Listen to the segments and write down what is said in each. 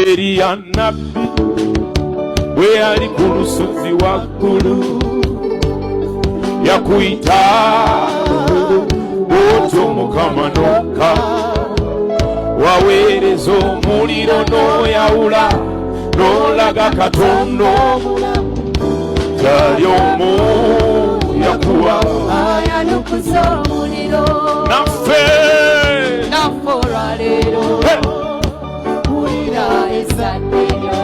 Eliya nabbi bwe yali ku lusozi waggulu yakuyita bw'otyo Mukama nokka waweereza omuliro n'oyawula n'olaga Katonda tali omu yakuwa ayanukuza omuliro naffe olwaleero wulira ezzadde lyo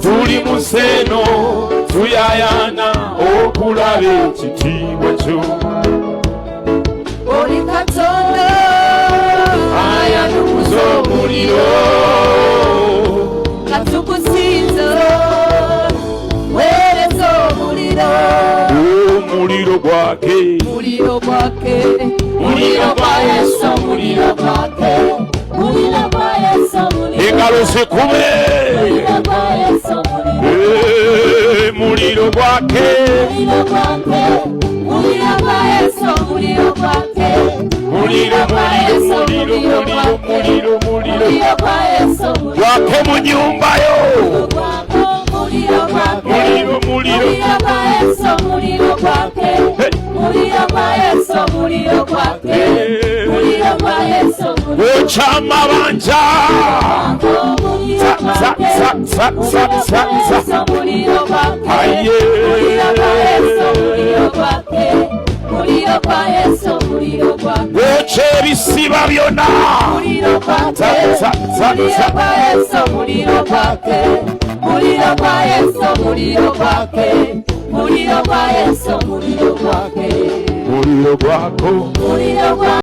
tuli mu sseeno tuyayaana okulaba ekitiibwa kyo oli Katonda ayanukuza omuliro katukusinza weereza omuliro omuliro gwake muliro gwake muliro gwa Yesu muliro gwake muliro gwa Yesu muliro engalo zikube gwa Yesu muliro gwake muliro gwake muliro gwa Yesu muliro gwake muliro gwa Yesu gwake mu nyumba yo muliro gwake muliro gwa Yesu muliro gwake muliro gwa Yesu muliro gwake muliro gwa Yesu wokya amabanja muliro gwake aye muliro gwa Yesu muliro gwake wokya ebisiba byonna muliro gwake muliro gwa Yesu muliro gwake muliro gwa Yesu muliro gwake muliro gwa Yesu muliro gwake muliro gwako muliro gwa